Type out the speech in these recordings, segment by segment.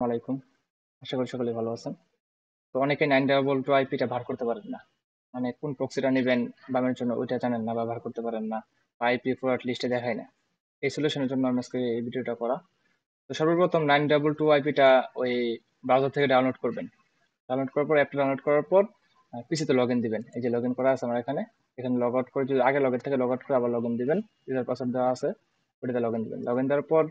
আলাইকুম। আশা করি সকলে ভালো আছেন। তো অনেকে 922 আইপিটা ভার করতে পারেন না। মানে কোন প্রক্সিটা নিবেন বামের জন্য ওইটা জানেন না বা ভার করতে পারেন না। বা আইপি ফরওয়ার্ড লিস্টে দেখায় না। এই সলিউশনের জন্য আমি আজকে এই ভিডিওটা করা। তো সর্বপ্রথম 922 আইপিটা ওই ব্রাউজার থেকে ডাউনলোড করবেন। ডাউনলোড করার পর অ্যাপটা ডাউনলোড করার পর পিসিতে লগ ইন দিবেন। এই যে লগ ইন করা আছে আমার এখানে। এখানে লগ আউট করে যদি আগে লগইন থেকে লগ আউট করে আবার লগ ইন দিবেন। ইউজার পাসওয়ার্ড দেওয়া আছে, ওটাতে লগ ইন দিবেন। লগ ইন দেওয়ার পর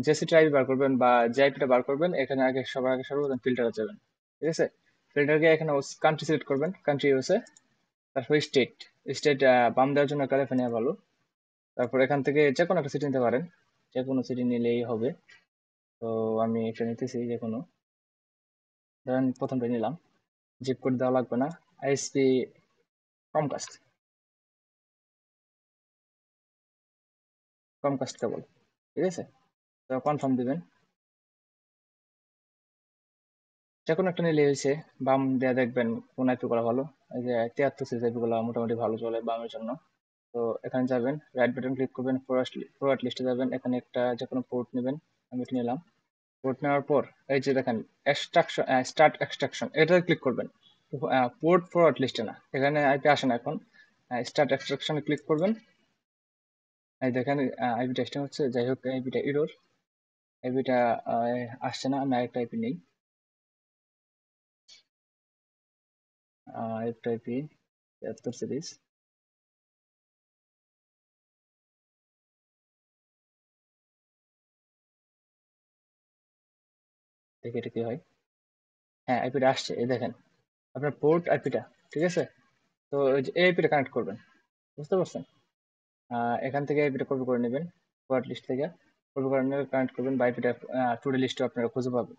যে সিটি আইপি বার করবেন বা যে আইপিটা বার করবেন এখানে আগে সবার আগে সর্বপ্রথম ফিল্টারে যাবেন। ঠিক আছে, ফিল্টারকে এখানে কান্ট্রি সিলেক্ট করবেন, কান্ট্রি ইউএসএ। তারপর স্টেট, স্টেট বাম দেওয়ার জন্য ক্যালিফোর্নিয়া ভালো। তারপর এখান থেকে যে কোনো একটা সিটি নিতে পারেন, যে কোনো সিটি নিলেই হবে। তো আমি এটা নিতেছি যে কোনো, ধরেন প্রথমটা নিলাম। জিপ কোড দেওয়া লাগবে না। আইএসপি কমকাস্ট, কমকাস্ট কেবল। ঠিক আছে, তো কনফার্ম দিবেন। যে কোনো একটা নিলে হয়েছে। বাম দেয়া দেখবেন কোন আইপি গুলো ভালো। এই যে 73 সিরিজ আইপি গুলো মোটামুটি ভালো চলে বামের জন্য। তো এখানে যাবেন, রাইট বাটন ক্লিক করবেন, ফরওয়ার্ড লিস্টে যাবেন, এখানে একটা যে কোনো পোর্ট নেবেন। আমি এটা নিলাম। পোর্ট নেওয়ার পর এই যে দেখেন এক্সট্রাকশন, স্টার্ট এক্সট্রাকশন, এটাতে ক্লিক করবেন। পোর্ট ফরওয়ার্ড লিস্টে না, এখানে আইপি আসে না এখন। স্টার্ট এক্সট্রাকশনে ক্লিক করবেন। এই দেখেন আইপি টেস্টিং হচ্ছে, যাই হোক আইপিটা এরর, আইপিটা আসছে না। আমি আরেকটা আইপি নেই, আরেকটা আইপি 73 সিরিজ। দেখি এটা কি হয়। হ্যাঁ, আইপিটা আসছে, এই দেখেন আপনার পোর্ট আইপিটা। ঠিক আছে, তো এই আইপিটা কানেক্ট করবেন। বুঝতে পারছেন? এখান থেকে আইপিটা কপি করে নেবেন, ফরওয়ার্ড লিস্ট থেকে কপি করে নিয়ে কানেক্ট করবেন, বা আইপিটা টুডে লিস্টে আপনারা খুঁজে পাবেন।